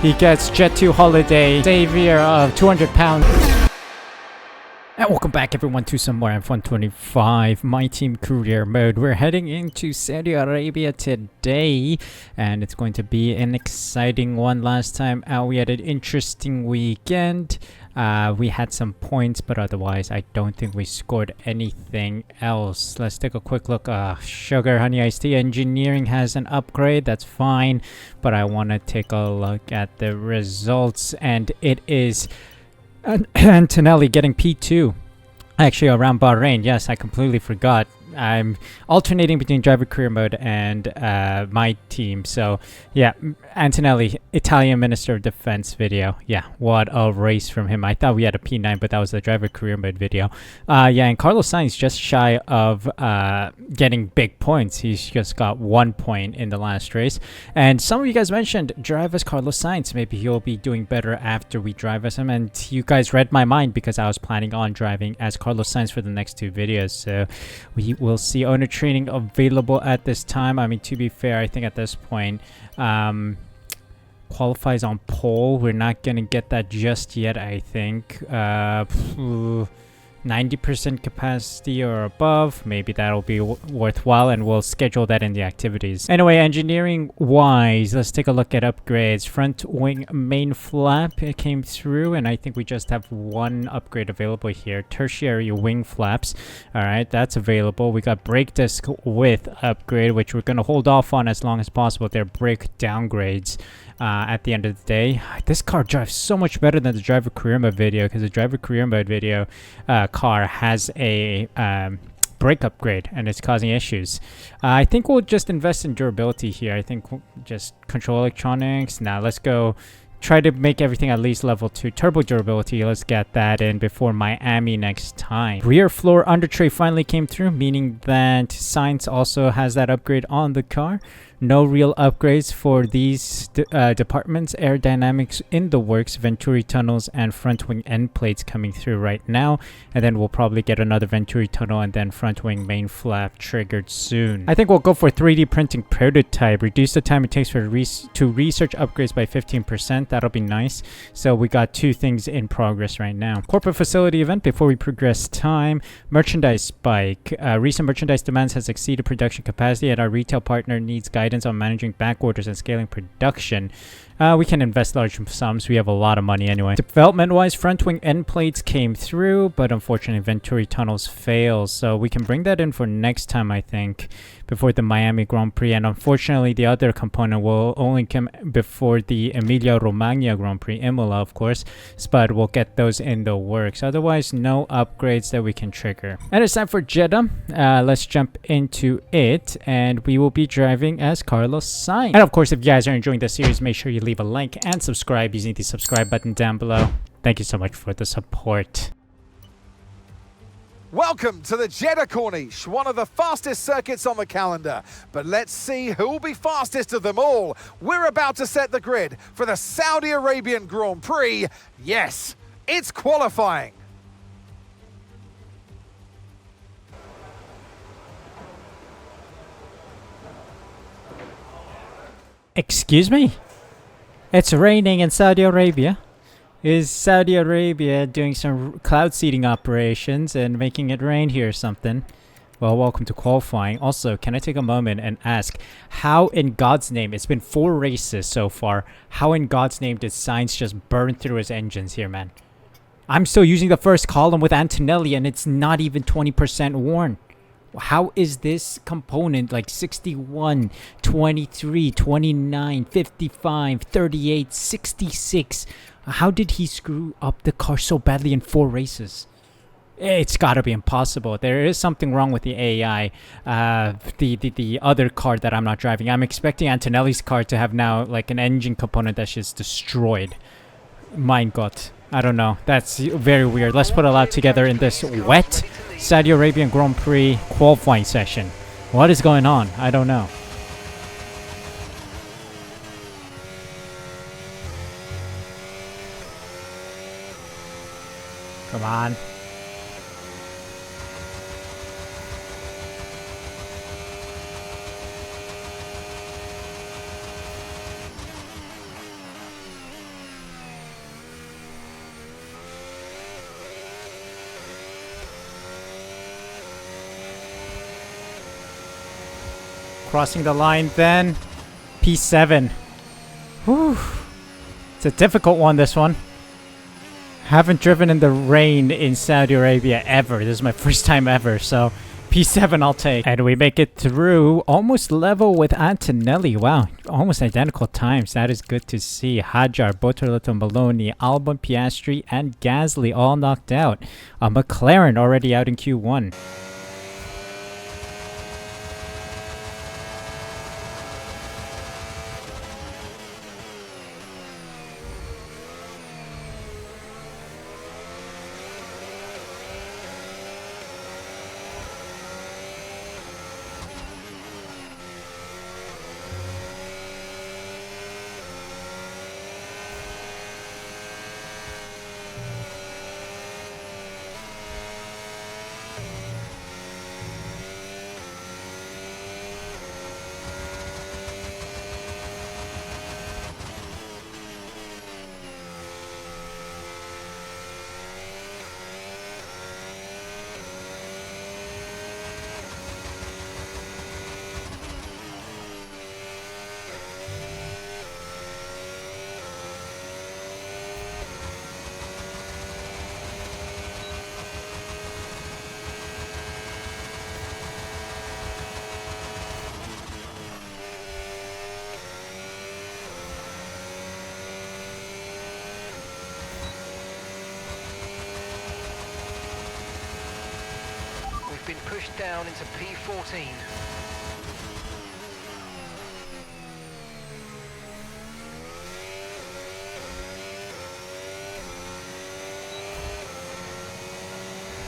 he gets JET2HOLIDAY, savior of 200 pounds. And welcome back everyone to some more F125 My Team Career Mode. We're heading into Saudi Arabia today, and it's going to be an exciting one. Last time out we had an interesting weekend. We had some points, but otherwise I don't think we scored anything else. Let's take a quick look. Sugar Honey Iced Tea Engineering has an upgrade, that's fine, but I want to take a look at the results, and it is Antonelli getting P2 actually around Bahrain. Yes, I completely forgot. I'm alternating between driver career mode and my team. So yeah, Antonelli, Italian Minister of Defense video. Yeah, what a race from him. I thought we had a P9, but that was the driver career mode video. Yeah, and Carlos Sainz just shy of getting big points. He's just got 1 point in the last race. And some of you guys mentioned drive as Carlos Sainz. Maybe he'll be doing better after we drive as him. And you guys read my mind because I was planning on driving as Carlos Sainz for the next two videos. So we'll see owner training available at this time. I mean, to be fair, I think at this point, qualifies on pole. We're not going to get that just yet, I think. 90% capacity or above, maybe that'll be worthwhile, and we'll schedule that in the activities. Anyway, engineering wise, let's take a look at upgrades. Front wing main flap, it came through, and I think we just have one upgrade available here. Tertiary wing flaps, all right, that's available. We got brake disc width upgrade, which we're going to hold off on as long as possible. They're brake downgrades. At the end of the day, this car drives so much better than the driver career mode video, because the driver career mode video car has a brake upgrade and it's causing issues. I think we'll just invest in durability here. I think we'll just control electronics. Now let's go try to make everything at least level 2. Turbo durability, let's get that in before Miami next time. Rear floor under tray finally came through, meaning that Sainz also has that upgrade on the car. No real upgrades for these departments. Aerodynamics in the works, Venturi tunnels and front wing end plates coming through right now, and then we'll probably get another Venturi tunnel and then front wing main flap triggered soon. I think we'll go for 3D printing prototype, reduce the time it takes for to research upgrades by 15%. That'll be nice. So we got two things in progress right now. Corporate facility event before we progress time. Merchandise spike. Recent merchandise demands has exceeded production capacity, and our retail partner needs guidance on managing back orders and scaling production. We can invest large sums. We have a lot of money anyway. Development wise, front wing end plates came through, but unfortunately Venturi tunnels fail, so we can bring that in for next time, I think, before the Miami Grand Prix. And unfortunately the other component will only come before the Emilia Romagna Grand Prix, Imola of course, but we'll get those in the works. Otherwise, no upgrades that we can trigger. And it's time for Jeddah. Let's jump into it, and we will be driving as Carlos Sainz. And of course, if you guys are enjoying this series, make sure you leave a like and subscribe using the subscribe button down below. Thank you so much for the support. Welcome to the Jeddah Corniche, one of the fastest circuits on the calendar. But let's see who will be fastest of them all. We're about to set the grid for the Saudi Arabian Grand Prix. Yes, it's qualifying. Excuse me? It's raining in Saudi Arabia. Is Saudi Arabia doing some cloud seeding operations and making it rain here or something? Well, welcome to qualifying. Also, can I take a moment and ask, how in God's name, it's been 4 races so far, how in God's name did Sainz just burn through his engines here, man? I'm still using the first column with Antonelli and it's not even 20% worn. How is this component like 61, 23, 29, 55, 38, 66? How did he screw up the car so badly in 4 races? It's got to be impossible. There is something wrong with the AI. The other car that I'm not driving. I'm expecting Antonelli's car to have now like an engine component that's just destroyed. Mein Gott. I don't know. That's very weird. Let's put a lap together in this wet Saudi Arabian Grand Prix qualifying session. What is going on? I don't know. Come on. crossing the line then. P7. Whew. It's a difficult one, this one. Haven't driven in the rain in Saudi Arabia ever. This is my first time ever, so P7 I'll take. And we make it through almost level with Antonelli. Wow, almost identical times. That is good to see. Hajar, Bortoleto, Maloney, Albon, Piastri, and Gasly all knocked out. McLaren already out in Q1. Been pushed down into P14.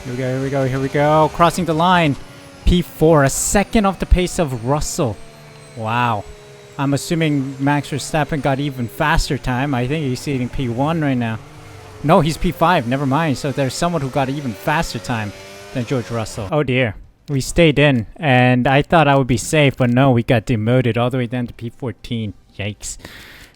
Here we go, here we go, here we go. Crossing the line. P4, a second off the pace of Russell. Wow. I'm assuming Max Verstappen got even faster time. I think he's sitting P1 right now. No, he's P5. Never mind. So there's someone who got even faster time than George Russell. Oh dear. We stayed in, and I thought I would be safe, but no, we got demoted all the way down to P14. Yikes.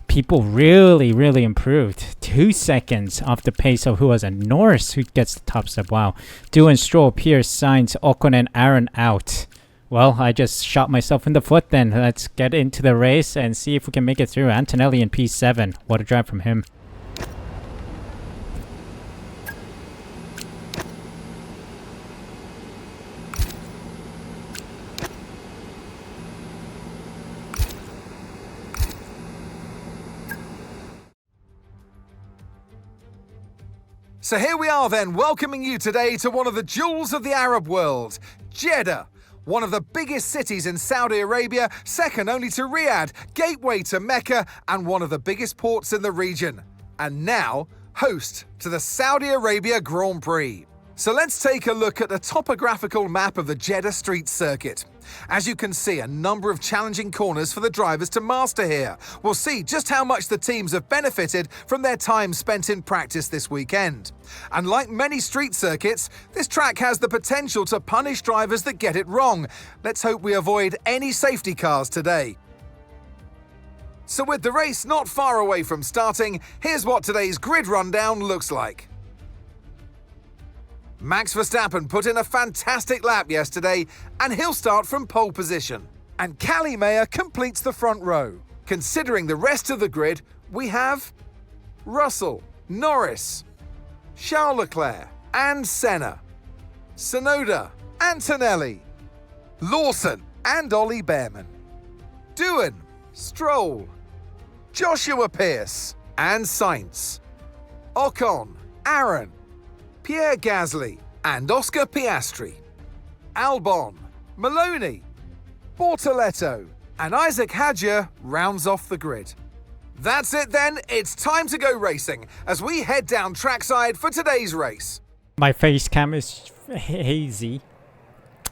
People really, really improved. 2 seconds off the pace of who was it? Norris, who gets the top step. Wow. Doohan, Stroll, Pierce, Sainz, Ocon, and Aaron out. Well, I just shot myself in the foot then. Let's get into the race and see if we can make it through. Antonelli in P7. What a drive from him. So here we are then, welcoming you today to one of the jewels of the Arab world, Jeddah. One of the biggest cities in Saudi Arabia, second only to Riyadh, gateway to Mecca, and one of the biggest ports in the region. And now, host to the Saudi Arabia Grand Prix. So let's take a look at the topographical map of the Jeddah street circuit. As you can see, a number of challenging corners for the drivers to master here. We'll see just how much the teams have benefited from their time spent in practice this weekend. And like many street circuits, this track has the potential to punish drivers that get it wrong. Let's hope we avoid any safety cars today. So with the race not far away from starting, here's what today's grid rundown looks like. Max Verstappen put in a fantastic lap yesterday, and he'll start from pole position. And Cali Mayer completes the front row. Considering the rest of the grid, we have Russell, Norris, Charles Leclerc, and Senna, Tsunoda, Antonelli, Lawson, and Ollie Behrman, Doohan, Stroll, Joshua Pierce, and Sainz, Ocon, Aaron, Pierre Gasly, and Oscar Piastri, Albon, Maloney, Bortoleto, and Isaac Hadjar rounds off the grid. That's it then, it's time to go racing as we head down trackside for today's race. My face cam is hazy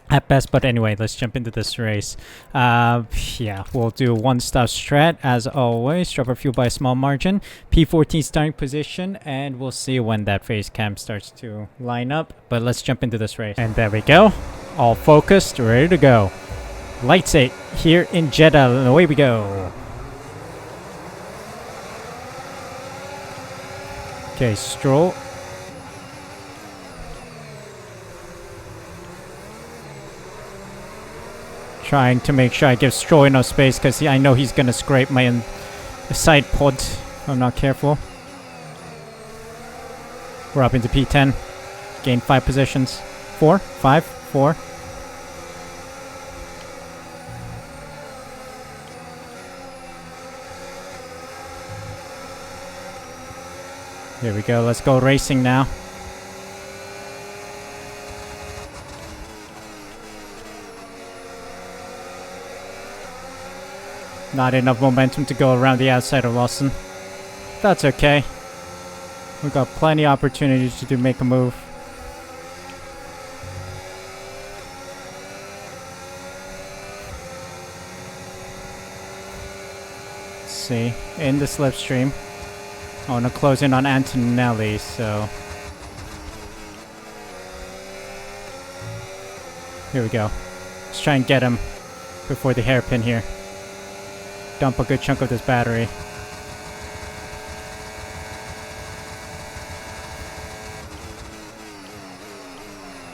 at best, but anyway, let's jump into this race. Yeah, we'll do one stop strat as always. Drop our fuel by a small margin. P14 starting position, and we'll see when that face cam starts to line up. But let's jump into this race. And there we go. All focused, ready to go. Lights 8 here in Jeddah, and away we go. Okay, Stroll. Trying to make sure I give Stroll enough space because I know he's gonna scrape my side pod if I'm not careful. We're up into P10. Gain 5 positions. 4, 5, 4. Here we go. Let's go racing now. Not enough momentum to go around the outside of Lawson. That's okay. We've got plenty of opportunities to make a move. Let's see. In the slipstream. I want to close in on Antonelli, so... Here we go. Let's try and get him before the hairpin here. Dump a good chunk of this battery.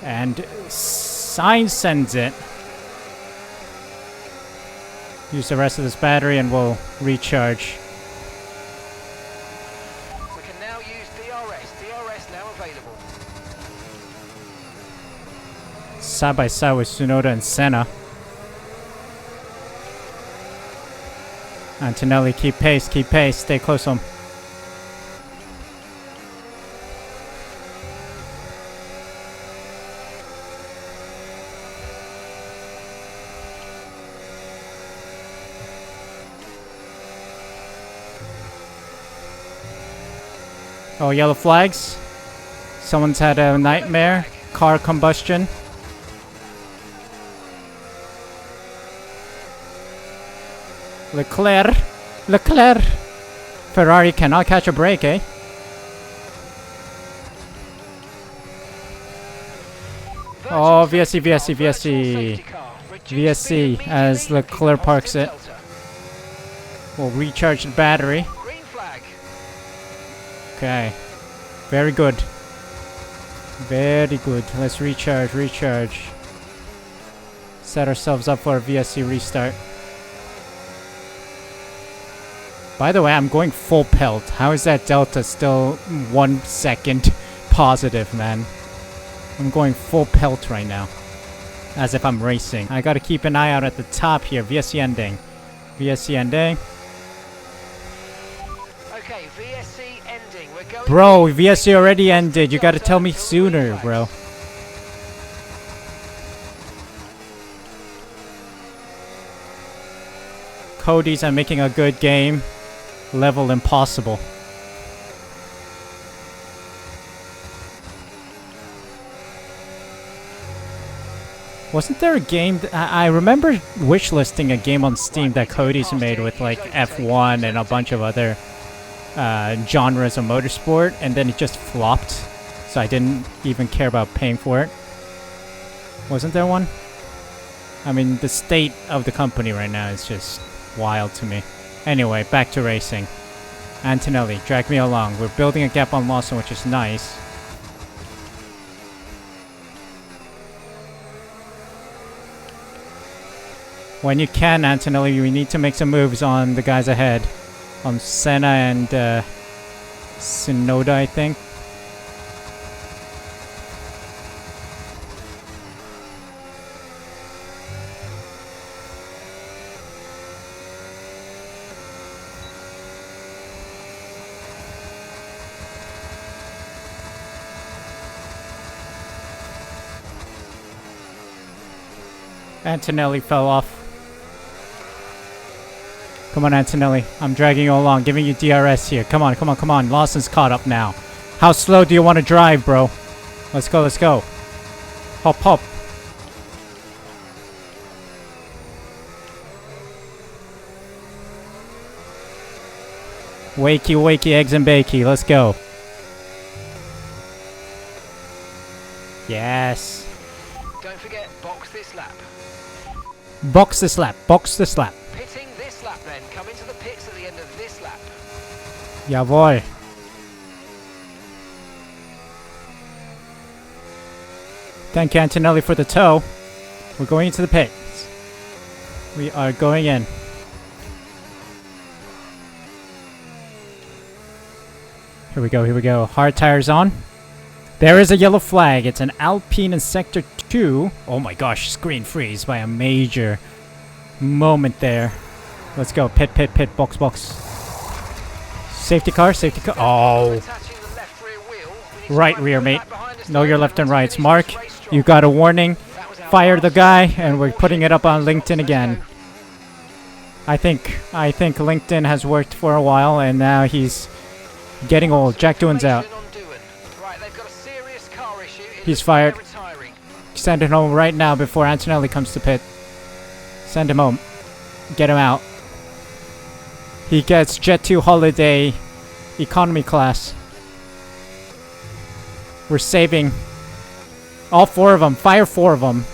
And Sainz sends it. Use the rest of this battery and we'll recharge. We can now use DRS. DRS now available. Side by side with Tsunoda and Senna. Antonelli, keep pace, stay close to him. Oh, yellow flags. Someone's had a nightmare. Car combustion. Leclerc. Ferrari cannot catch a break, eh? Oh, VSC as Leclerc parks it. We'll recharge the battery. Green flag. Okay. Very good. Very good. Let's recharge. Set ourselves up for a VSC restart. By the way, I'm going full pelt. How is that delta still 1 second positive, man? I'm going full pelt right now. As if I'm racing. I gotta keep an eye out at the top here. VSC ending. Okay, VSC ending. We're going. Bro, VSC already ended. You gotta tell me sooner, bro. Cody's making a good game. Level impossible. Wasn't there a game? I remember wishlisting a game on Steam that Cody's made with like F1 and a bunch of other genres of motorsport, and then it just flopped. So I didn't even care about paying for it. Wasn't there one? I mean, the state of the company right now is just wild to me. Anyway, back to racing. Antonelli, drag me along. We're building a gap on Lawson, which is nice. When you can, Antonelli, we need to make some moves on the guys ahead. On Senna and Tsunoda, I think. Antonelli fell off. Come on, Antonelli. I'm dragging you along, giving you DRS here. Come on. Lawson's caught up now. How slow do you want to drive, bro? Let's go. Hop. Wakey, eggs and bakey. Let's go. Yes. Don't forget, box this lap. Box this lap. Pitting this lap then. Come into the pits at the end of this lap. Jawohl. Thank you, Antonelli, for the tow. We're going into the pits. We are going in. Here we go, here we go. Hard tires on. There is a yellow flag. It's an Alpine in Sector 2. Oh my gosh, screen freeze by a major moment there. Let's go. Pit, pit, pit, box, box. Safety car, safety car. Oh. Right rear, mate. Know your left and rights. Mark, you got a warning. Fire the guy, and we're putting it up on LinkedIn again. I think LinkedIn has worked for a while, and now he's getting old. Jack Doohan's out. He's fired. Send him home right now before Antonelli comes to pit. Send him home. Get him out. He gets JET2HOLIDAY economy class. We're saving all 4 of them. Fire 4 of them.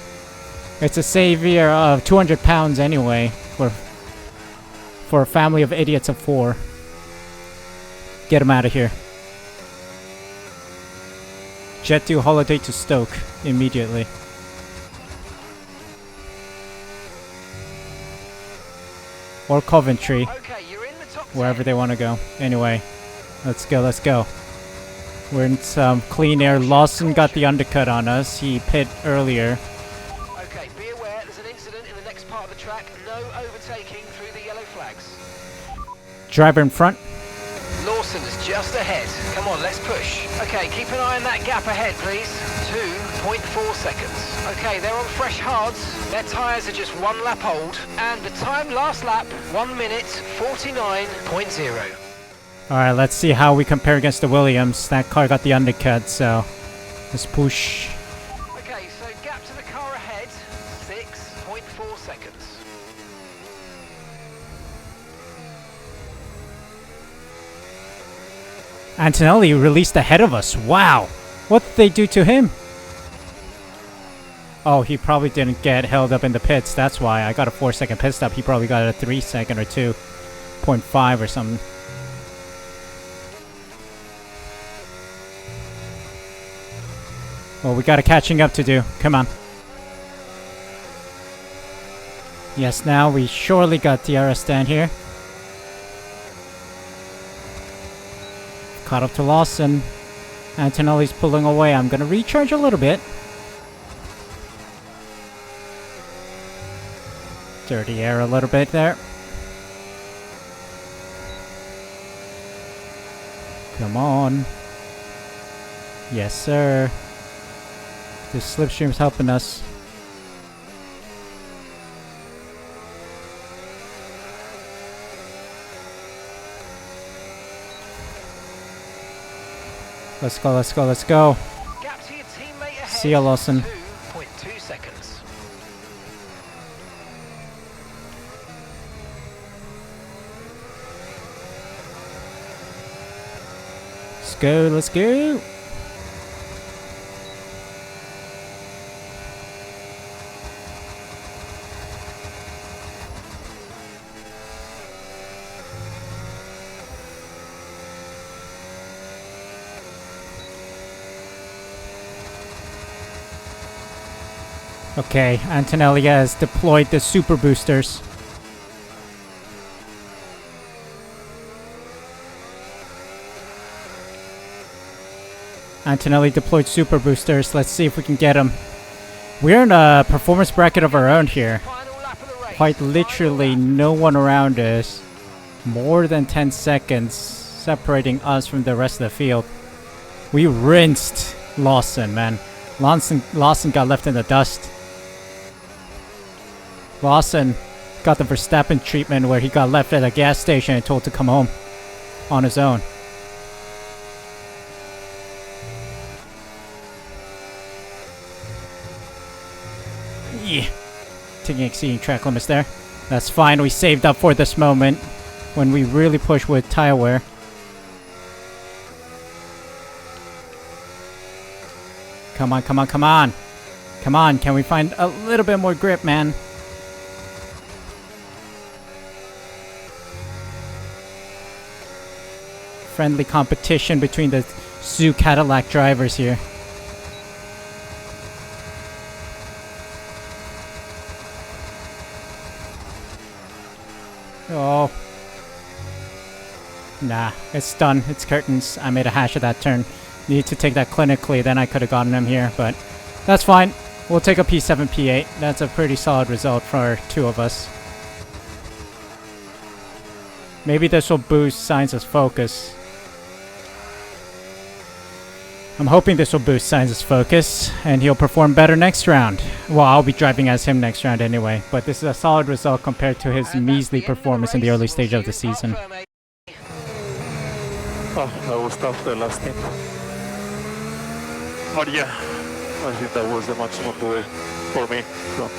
It's a savior of 200 pounds anyway for a family of idiots of 4. Get him out of here. JET2HOLIDAY to Stoke immediately. Or Coventry. Okay, you're in the top 10. Wherever they want to go. Anyway, let's go, let's go. We're in some clean air. Lawson got the undercut on us. He pit earlier. Okay, be aware there's an incident in the next part of the track. No overtaking through the yellow flags. Driver in front. Lawson is just ahead. Come on, let's push. Okay, keep an eye on that gap ahead, please. 2.4 seconds. Okay, they're on fresh hards. Their tyres are just 1 lap old. And the time last lap, 1 minute 49.0. Alright, let's see how we compare against the Williams. That car got the undercut, so let's push. Okay, so gap to the car ahead, 6.4 seconds. Antonelli released ahead of us. Wow. What did they do to him? Oh, he probably didn't get held up in the pits. That's why. I got a 4-second pit stop. He probably got a 3-second or 2.5 or something. Well, we got a catching up to do. Come on. Yes, now we surely got the DRS stand here. Caught up to Lawson. Antonelli's pulling away. I'm gonna recharge a little bit. Dirty air a little bit there. Come on. Yes, sir. This slipstream's helping us. Let's go, let's go, let's go. Gap to your teammate ahead. See ya, Lawson. 2.2 seconds. Let's go, let's go. Okay, Antonelli has deployed the super boosters. Antonelli deployed super boosters. Let's see if we can get him. We're in a performance bracket of our own here. Final lap of the race. Quite literally no one around us. More than 10 seconds separating us from the rest of the field. We rinsed Lawson, man. Lawson got left in the dust. Lawson got the Verstappen treatment where he got left at a gas station and told to come home on his own. Yeah. Taking exceeding track limits there. That's fine. We saved up for this moment when we really push with tire wear. Come on, come on, come on. Come on, can we find a little bit more grip, man? Friendly competition between the Suh Cadillac drivers here. Nah, it's done. It's curtains. I made a hash of that turn. Need to take that clinically, then I could have gotten him here, but that's fine. We'll take a P7, P8. That's a pretty solid result for two of us. Maybe this will boost Sainz's focus. I'm hoping this will boost Sainz's focus, and he'll perform better next round. Well, I'll be driving as him next round anyway, but this is a solid result compared to his measly performance in the early stage of the season. Oh, that was tough the last stint. But yeah, I think that was the maximum for me. So.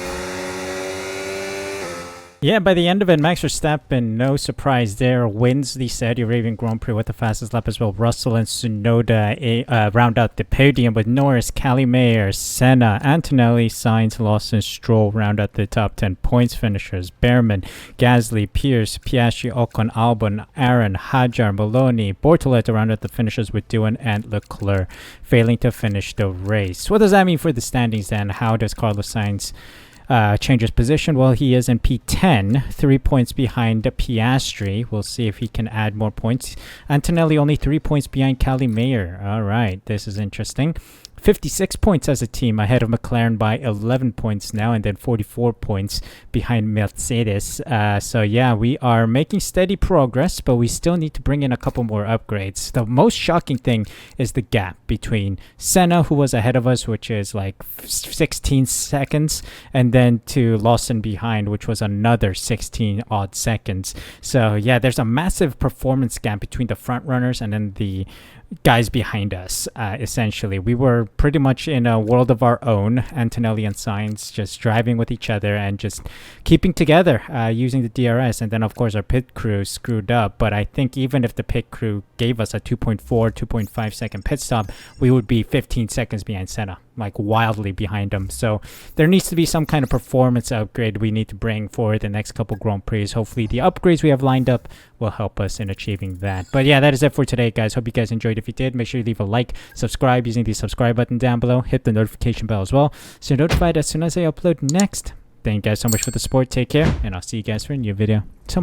Yeah, by the end of it, Max Verstappen, no surprise there, wins the Saudi Arabian Grand Prix with the fastest lap as well. Russell and Tsunoda round out the podium with Norris, Mayer, Senna, Antonelli, Sainz, Lawson, Stroll round out the top 10 points finishers. Behrman, Gasly, Pierce, Piastri, Ocon, Albon, Aaron, Hajar, Maloney, Bortoleto round out the finishers with Doohan and Leclerc, failing to finish the race. What does that mean for the standings then? How does Carlos Sainz change his position? Well, he is in P10, 3 points behind Piastri. We'll see if he can add more points. Antonelli only 3 points behind Mayer. All right, this is interesting. 56 points as a team ahead of McLaren by 11 points now, and then 44 points behind Mercedes. So yeah, we are making steady progress, but we still need to bring in a couple more upgrades. The most shocking thing is the gap between Senna, who was ahead of us, which is like 16 seconds, and then to Lawson behind, which was another 16 odd seconds. So yeah, there's a massive performance gap between the front runners and then the guys behind us. Essentially, we were pretty much in a world of our own, Antonelli and Sainz just driving with each other and just keeping together using the DRS. And then of course our pit crew screwed up, but I think even if the pit crew gave us a 2.5 second pit stop, we would be 15 seconds behind Senna, like wildly behind him. So there needs to be some kind of performance upgrade we need to bring for the next couple Grand Prix. Hopefully the upgrades we have lined up will help us in achieving that. But yeah, that is it for today, guys. Hope you guys enjoyed. If you did, make sure you leave a like, subscribe using the subscribe button down below, hit the notification bell as well so you're notified as soon as I upload next. Thank you guys so much for the support. Take care, and I'll see you guys for a new video tomorrow.